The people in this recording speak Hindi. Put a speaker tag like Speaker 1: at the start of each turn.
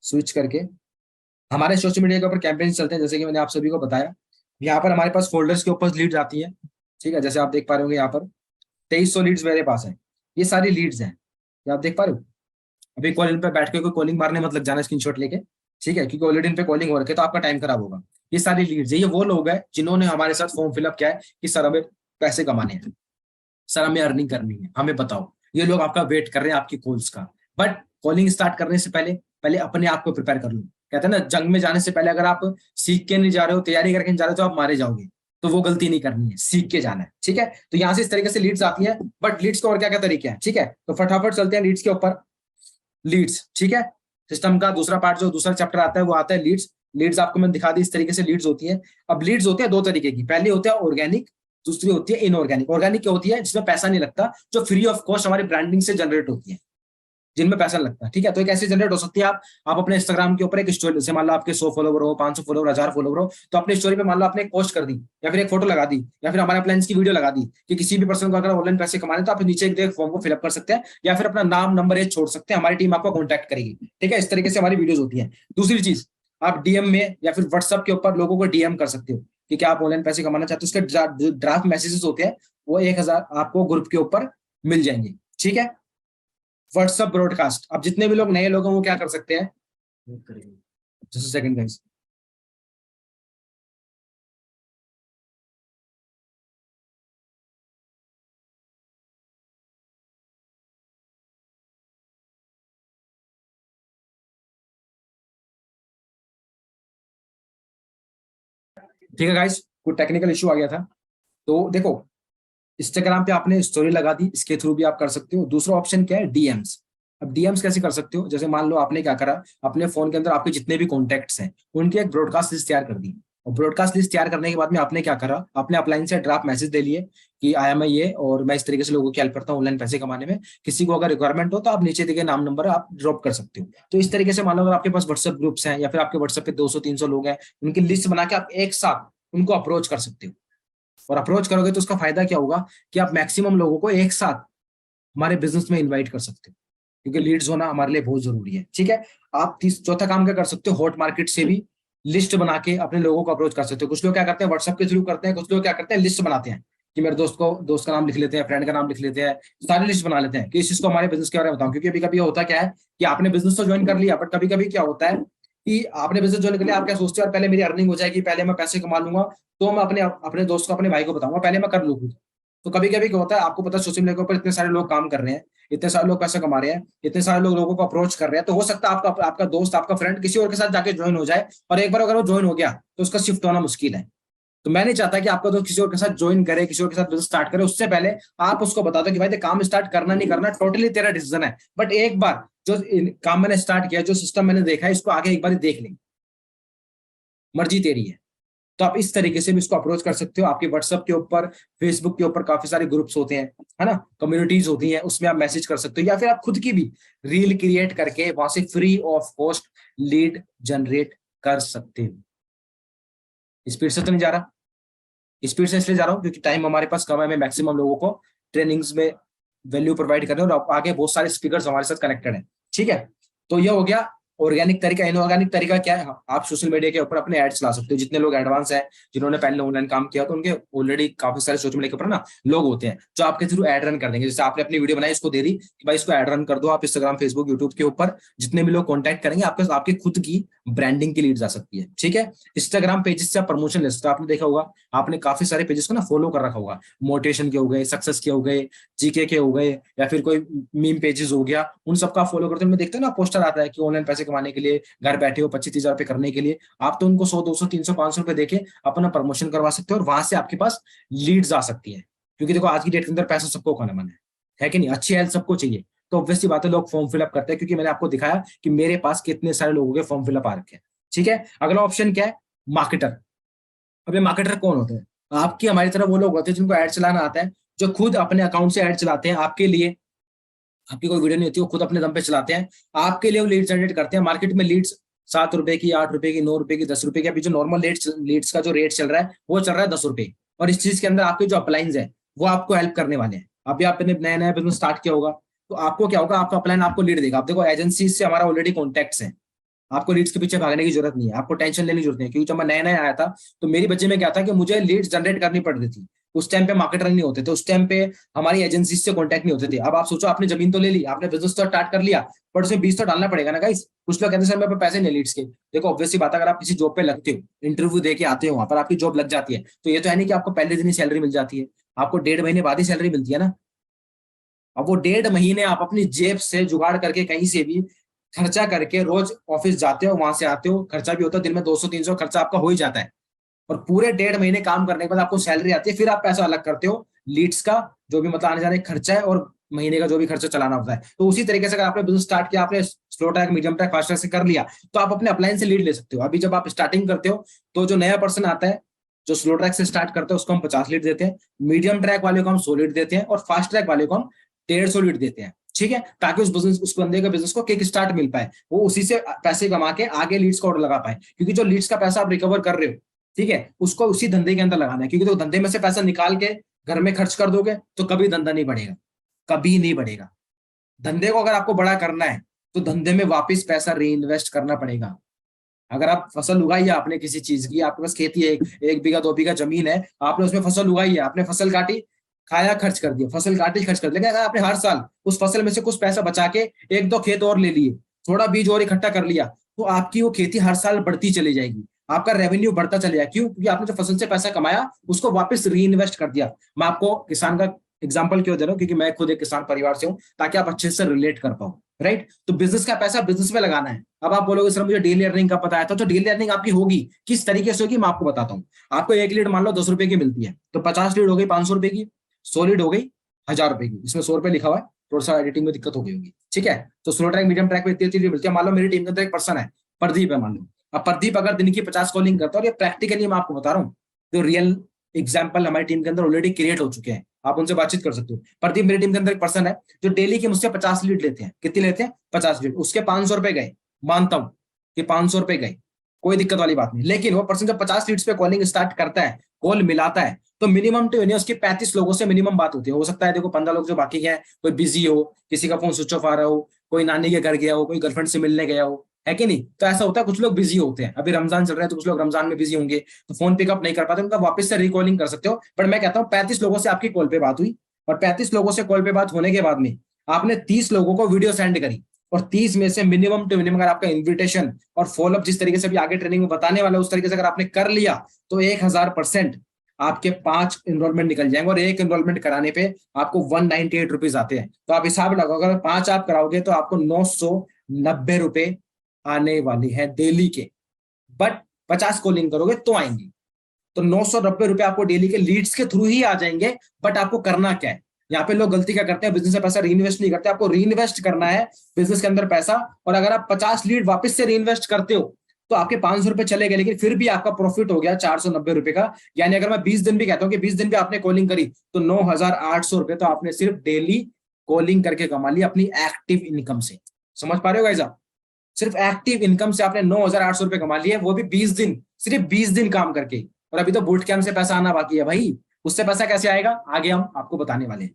Speaker 1: स्विच करके हमारे सोशल मीडिया के ऊपर कैंपेन चलते हैं, जैसे कि मैंने आप सभी को बताया। यहाँ पर हमारे पास फोल्डर्स के ऊपर लीड्स आती है, ठीक है। जैसे आप देख पा रहे होंगे यहाँ पर 2300 लीड्स मेरे पास है। ये सारी लीड्स हैं, ये आप देख पा रहे हो। अभी कॉल इन पे बैठ के कोई कॉलिंग मारने मत लग जाना स्क्रीनशॉट लेके, ठीक है, क्योंकि ऑलरेडी इन पे कॉलिंग हो रखे तो आपका टाइम खराब होगा। ये सारी लीड्स है, ये वो लोग हैं जिन्होंने हमारे साथ फॉर्म फिलअप किया है कि सर हमें पैसे कमाने हैं, सर हमें अर्निंग करनी है, हमें बताओ। ये लोग आपका वेट कर रहे हैं आपकी कॉल्स का। बट कॉलिंग स्टार्ट करने से पहले पहले अपने आप को प्रिपेयर कर लो। कहते हैं ना, जंग में जाने से पहले अगर आप सीख के नहीं जा रहे हो, तैयारी करके नहीं जा रहे हो, तो आप मारे जाओगे। तो वो गलती नहीं करनी है, सीख के जाना है, ठीक है। तो यहाँ से इस तरीके से लीड्स आती है। बट लीड्स को और क्या क्या तरीके हैं, ठीक है, तो फटाफट चलते हैं लीड्स के ऊपर। लीड्स, ठीक है, सिस्टम का दूसरा पार्ट जो दूसरा चैप्टर आता है वो आता है लीड्स। लीड्स आपको मैंने दिखा दी, इस तरीके से लीड्स होती है। अब लीड्स होती है दो तरीके की, पहली होती है ऑर्गेनिक, दूसरी होती है इनऑर्गेनिक। ऑर्गेनिक क्या होती है, जिसमें पैसा नहीं लगता, जो फ्री ऑफ कॉस्ट हमारी ब्रांडिंग से जनरेट होती है, जिनमें पैसा लगता है, ठीक है। तो एक ऐसी जनरेट हो सकती है, आप अपने इंस्टाग्राम के ऊपर एक स्टोरी से, मान लो आपके 100 फॉलोवर हो, 500 फॉलोवर, 1000 फॉलोवर हो, तो अपनी स्टोरी पे मान लो आपने एक पोस्ट कर दी, या फिर एक फोटो लगा दी, या फिर हमारे प्लान्स की वीडियो लगा दी कि किसी भी पर्सन को अगर ऑनलाइन पैसे कमाने तो आप नीचे एक फॉर्म को फिलअप कर सकते हैं, या फिर अपना नाम नंबर एज छोड़ सकते हैं, हमारी टीम आपको कॉन्टैक्ट करेगी, ठीक है। इस तरीके से हमारी वीडियोज होती है। दूसरी चीज, आप डीएम में या फिर व्हाट्सएप के ऊपर लोगों को डीएम कर सकते हो कि क्या आप ऑनलाइन पैसे कमाना चाहते हो। उसके ड्राफ्ट मैसेजेस होते हैं, वो 1000 आपको ग्रुप के ऊपर मिल जाएंगे, ठीक है। व्हाट्सएप ब्रॉडकास्ट, अब जितने भी लोग नए लोग हैं वो क्या कर सकते हैं, जस्ट सेकंड गाइस। ठीक है गाइस, कोई टेक्निकल इशू आ गया था। तो देखो, इंस्टाग्राम पे आपने स्टोरी लगा दी, इसके थ्रू भी आप कर सकते हो। दूसरा ऑप्शन क्या है, डीएम्स। अब डीएम्स कैसे कर सकते हो, जैसे मान लो आपने क्या करा, अपने फोन के अंदर आपके जितने भी कॉन्टेक्ट्स हैं उनकी एक ब्रॉडकास्ट लिस्ट तैयार कर दी। और ब्रॉडकास्ट लिस्ट तैयार करने के बाद में आपने क्या करा, अपने अपलाइन से ड्राफ्ट मैसेज दे लिए कि आया मैं ये, और मैं इस तरीके से लोगों की हेल्प करता हूँ ऑनलाइन पैसे कमाने में, किसी को अगर रिक्वायरमेंट हो तो आप नीचे दिए नाम नंबर आप ड्रॉप कर सकते हो। तो इस तरीके से मान लो अगर आपके पास व्हाट्सएप ग्रुप्स हैं, या फिर आपके व्हाट्सएप पे 200-300 लोग हैं, उनकी लिस्ट बना के आप एक साथ उनको अप्रोच कर सकते हो। और अप्रोच करोगे तो उसका फायदा क्या होगा कि आप मैक्सिमम लोगों को एक साथ हमारे बिजनेस में इनवाइट कर सकते हो, क्योंकि लीड्स होना हमारे लिए बहुत जरूरी है, ठीक है। आप चौथा काम क्या कर सकते हो, हॉट मार्केट से भी लिस्ट बना के अपने लोगों को अप्रोच कर सकते हो। कुछ लोग क्या करते हैं, व्हाट्सएप के थ्रू करते हैं, कुछ लोग क्या करते हैं, लिस्ट बनाते हैं कि मेरे दोस्त का नाम लिख लेते हैं, फ्रेंड का नाम लिख लेते हैं, सारी लिस्ट बना लेते हैं कि इस चीज को हमारे बिजनेस के बारे में बताऊं। क्योंकि अभी कभी होता क्या है कि आपने बिजनेस तो ज्वाइन कर लिया, बट कभी कभी क्या होता है कि आपने बिजनेस ज्वाइन कर लिया, आप क्या सोचते हो, और पहले मेरी अर्निंग हो जाएगी, पहले मैं पैसे कमा लूंगा, तो मैं अपने अपने दोस्त को, अपने भाई को बताऊंगा, पहले मैं कर लूँ खुद। तो कभी कभी क्या होता है, आपको पता है सोशल मीडिया के ऊपर इतने सारे लोग काम कर रहे हैं, इतने सारे लोग पैसा कमा रहे हैं, इतने सारे लोग लोगों को अप्रोच कर रहे हैं, तो हो सकता है आपका आपका दोस्त, आपका फ्रेंड किसी और के साथ जाके ज्वाइन हो जाए, और एक बार अगर वो ज्वाइन हो गया तो उसका शिफ्ट होना मुश्किल है। तो मैं नहीं चाहता कि आपका दोस्त किसी और के साथ ज्वाइन करे, किसी और के साथ बिजनेस स्टार्ट करे, उससे पहले आप उसको बता दो कि भाई देख, काम स्टार्ट करना नहीं करना टोटली तेरा डिसीजन है, बट एक बार जो काम मैंने स्टार्ट किया, जो सिस्टम मैंने देखा है, इसको आगे एक बार देख लें, मर्जी तेरी है। तो आप इस तरीके से भी इसको अप्रोच कर सकते हो। आपके व्हाट्सएप के ऊपर, फेसबुक के ऊपर काफी सारे ग्रुप्स होते हैं, है ना, कम्युनिटीज होती हैं, उसमें आप मैसेज कर सकते हो, या फिर आप खुद की भी रील क्रिएट करके वहां से free of cost lead generate कर सकते हो। स्पीड से तो नहीं जा रहा, स्पीड से इसलिए जा रहा हूँ क्योंकि टाइम हमारे पास कम है, मैं मैक्सिमम लोगों को ट्रेनिंग्स में वैल्यू प्रोवाइड कर रहे हैं, और आगे बहुत सारे स्पीकर्स हमारे साथ कनेक्टेड हैं, ठीक है। तो ये हो गया ऑर्गेनिक तरीका। इनऑर्गेनिक तरीका क्या है, आप सोशल मीडिया के ऊपर अपने एड्स चला सकते हो। जितने लोग एडवांस हैं, जिन्होंने पहले ऑनलाइन काम किया, तो उनके ऑलरेडी काफी सारे सोशल मीडिया के ऊपर ना लोग होते हैं जो आपके थ्रू एड रन कर देंगे। जैसे आपने अपनी वीडियो बनाई, इसको दे दी कि भाई इसको एड रन कर दो, आप इंस्टाग्राम, फेसबुक, यूट्यूब के ऊपर जितने भी लोग कॉन्टैक्ट करेंगे, आपके आपकी खुद की ब्रांडिंग की लीड्स आ सकती है, ठीक है। इंस्टाग्राम पेजेस से प्रमोशन लिस्ट, आपने देखा होगा, आपने काफी सारे पेजेस को ना फॉलो कर रखा होगा, मोटिवेशन के हो गए, सक्सेस के हो गए, जीके के हो गए, या फिर कोई मीम पेजेस हो गया, उन सबका फॉलो करते हैं। देखते हैं ना, पोस्टर आता है कि ऑनलाइन पैसे कमाने के लिए घर बैठे हो 25-30 हजार रुपए करने के लिए, आप तो उनको 100, 200, 300, 500 रुपए देके अपना प्रमोशन करवा सकते हो, और वहां से आपके पास लीड्स आ सकती है। क्योंकि देखो, आज की डेट के अंदर पैसा सबको खाना मन है कि नहीं, अच्छी हेल्थ सबको चाहिए। तो ऑब्वियसली बात है, लोग फॉर्म फिलअप करते हैं, क्योंकि मैंने आपको दिखाया कि मेरे पास कितने सारे लोगों के फॉर्म फिलअप आ रखे हैं, ठीक है। अगला ऑप्शन क्या है, मार्केटर। अब ये मार्केटर कौन होते हैं, आपकी हमारी तरह वो लोग होते हैं जिनको ऐड चलाना आता है, जो खुद अपने अकाउंट से ऐड चलाते हैं आपके लिए। आपकी कोई वीडियो नहीं होती, वो खुद अपने दम पे चलाते हैं, आपके लिए वो लीड जनरेट करते हैं। मार्केट में लीड्स 7 रुपए की, 8 रुपए की, 9 रुपए की, 10 रुपए की। अभी जो नॉर्मल लीड्स का जो रेट चल रहा है वो चल रहा है 10 रुपए। और इस चीज के अंदर आपके जो अपलाइंस है वो आपको हेल्प करने वाले हैं। अभी आपने नया नया बिजनेस स्टार्ट किया होगा, तो आपको क्या होगा, आपका अपलाइन आपको लीड देगा। आप देखो, एजेंसी से हमारा ऑलरेडी कॉन्टेक्ट्स है, आपको लीड्स के पीछे भागने की जरूरत नहीं है, आपको टेंशन लेने की जरूरत नहीं है, क्योंकि जब मैं नया नया आया था तो मेरी बच्चे में क्या था कि मुझे लीड्स जनरेट करनी पड़ती थी। उस टाइम पे मार्केटर नहीं होते थे, उस टाइम पे हमारी एजेंसी से कॉन्टैक्ट नहीं होते थे। अब आप सोचो, आपने जमीन तो ले ली, आपने बिजनेस तो स्टार्ट कर लिया, पर उसमें बीज तो डालना पड़ेगा ना गाइस। कुछ लोग कहते हैं सर मेरे पे पैसे नहीं लीड्स के। देखो ऑब्वियसली बात, अगर आप किसी जॉब पे लगते हो, इंटरव्यू दे के आते हो, वहां पर आपकी जॉब लग जाती है, तो ये तो है नहीं कि आपको पहले दिन ही सैलरी मिल जाती है, आपको 1.5 महीने बाद ही सैलरी मिलती है ना। अब वो 1.5 महीने आप अपनी जेब से जुगाड़ करके कहीं से भी खर्चा करके रोज ऑफिस जाते हो, वहां से आते हो, खर्चा भी होता है दिन में 200-300 खर्चा आपका हो ही जाता है, और पूरे 1.5 महीने काम करने के बाद आपको सैलरी आती है, फिर आप पैसा अलग करते हो लीड्स का, जो भी मतलब आने जाने का खर्चा है और महीने का जो भी खर्चा चलाना होता है। तो उसी तरीके से अगर आपने बिजनेस स्टार्ट किया, आपने slow track, medium track, fast track से कर लिया, तो आप अपने अपलाइन से लीड ले सकते हो। अभी जब आप स्टार्टिंग करते हो तो जो नया पर्सन आता है, जो स्लो ट्रैक से स्टार्ट करते हैं, उसको हम 50 लीड देते हैं, मीडियम ट्रैक वाले को हम 100 लीड देते हैं, और फास्ट ट्रैक वाले को हम 150 लीड देते हैं। ठीक है, ताकि उस बंदे के बिजनेस को किक स्टार्ट मिल पाए, वो उसी से पैसे कमा के आगे लीड्स को ऑर्डर लगा पाए, क्योंकि जो लीड्स का पैसा आप रिकवर कर रहे हो, ठीक है, उसको उसी धंधे के अंदर लगाना है, क्योंकि तो धंधे में से पैसा निकाल के घर में खर्च कर दोगे तो कभी धंधा नहीं बढ़ेगा, कभी नहीं बढ़ेगा। धंधे को अगर आपको बड़ा करना है तो धंधे में वापस पैसा री इन्वेस्ट करना पड़ेगा। अगर आप फसल उगाई है आपने किसी चीज की, आपके पास खेती है, एक बीघा 2 बीघा जमीन है, आपने उसमें फसल उगाई है, आपने फसल काटी, खाया, खर्च कर दिया, फसल काटी, खर्च कर दिया, लेकिन अगर आपने हर साल उस फसल में से कुछ पैसा बचा के 1-2 खेत और ले लिए, थोड़ा बीज और इकट्ठा कर लिया, तो आपकी वो खेती हर साल बढ़ती चली जाएगी, आपका रेवेन्यू बढ़ता चलेगा। क्यों? क्योंकि आपने जो फसल से पैसा कमाया उसको वापस री इन्वेस्ट कर दिया। मैं आपको किसान का एग्जाम्पल क्यों दे रहा हूँ, क्योंकि मैं खुद एक किसान परिवार से हूँ, ताकि आप अच्छे से रिलेट कर पाओ, राइट। तो बिजनेस का पैसा बिजनेस में लगाना है। अब आप बोलोगे सर मुझे डेली अर्निंग का पता है, तो डेली अर्निंग आपकी होगी, किस तरीके से होगी मैं आपको बताता हूँ। आपको एक लीड मान लो 10 रुपए की मिलती है, तो 50 लीड हो गई 500 रुपए की, 100 लीड हो गई 1000 रुपए की, इसमें 100 रुपए लिखा हुआ है, थोड़ा सा एडिटिंग में दिक्कत हो गई होगी, ठीक है। तो स्लो ट्रैक, मीडियम ट्रैक में इतनी लीड मिलती है। मान लो मेरी टीम के अंदर एक पर्सन है, प्रदीप है मान लो। अब प्रदीप अगर दिन की 50 कॉलिंग करता है, और ये प्रैक्टिकली मैं आपको बता रहा हूँ, जो रियल एग्जाम्पल हमारी टीम के अंदर ऑलरेडी क्रिएट हो चुके हैं, आप उनसे बातचीत कर सकते हो। प्रदीप मेरी टीम के अंदर एक पर्सन है जो डेली की मुझसे 50 लीड लेते हैं। कितनी लेते हैं? 50 लीड। उसके 500 रुपए गए, मानता हूं कि 500 रुपए गए, कोई दिक्कत वाली बात नहीं। लेकिन वो पर्सन जब 50 लीड्स पे कॉलिंग स्टार्ट करता है, कॉल मिलाता है, तो मिनिमम टू उसकी 35 लोगों से मिनिमम बात होती है। हो सकता है देखो 15 लोग जो बाकी हैं, कोई बिजी हो, किसी का फोन स्विच ऑफ आ रहा हो, कोई नानी के घर गया हो, कोई गर्लफ्रेंड से मिलने गया हो, है कि नहीं। तो ऐसा होता है, कुछ लोग बिजी होते हैं, अभी रमजान चल रहा है तो कुछ लोग रमजान में बिजी होंगे, तो फोन पिकअप नहीं कर पाते, उनका वापस से रिकॉलिंग कर सकते हो। बट मैं कहता हूँ 35 लोगों से आपकी कॉल पे बात हुई, और 35 लोगों से कॉल पे बात होने के बाद में आपने 30 लोगों को वीडियो सेंड करी, और 30 में से मिनिमम टू मिनिमम अगर आपका इन्विटेशन और फॉलोअप जिस तरीके से भी आगे ट्रेनिंग में बताने वाला उस तरीके से अगर आपने कर लिया, तो 1000% आपके 5 एनरोलमेंट निकल जाएंगे, और एक एनरोलमेंट कराने पे आपको 198 रुपीज आते हैं। तो आप हिसाब लगाओ, अगर 5 आप कराओगे तो आपको 990 रुपए आने वाले हैं डेली के, बट 50 कॉलिंग करोगे तो आएंगे। तो 990 रुपए आपको डेली के लीड्स के थ्रू ही आ जाएंगे। बट आपको करना क्या है, यहाँ पे लोग गलती क्या करते हैं, बिजनेस में पैसा री इन्वेस्ट नहीं करते। आपको री इन्वेस्ट करना है बिजनेस के अंदर पैसा, और अगर आप 50 लीड वापस से री इन्वेस्ट करते हो तो आपके 500 रुपए चले गए, लेकिन फिर भी आपका प्रॉफिट हो गया 490 रुपए का। यानी अगर मैं 20 दिन भी कहता हूँ कि 20 दिन भी आपने कॉलिंग करी, तो 9800 रुपए तो आपने सिर्फ डेली कॉलिंग करके कमा लिया अपनी एक्टिव इनकम से। समझ पा रहे हो गाइस आप? सिर्फ एक्टिव इनकम से आपने 9800 रुपए कमा लिए, वो भी 20 दिन, सिर्फ 20 दिन काम करके। और अभी तो बूट कैंप से पैसा आना बाकी है भाई, उससे पैसा कैसे आएगा आगे हम आपको बताने वाले हैं।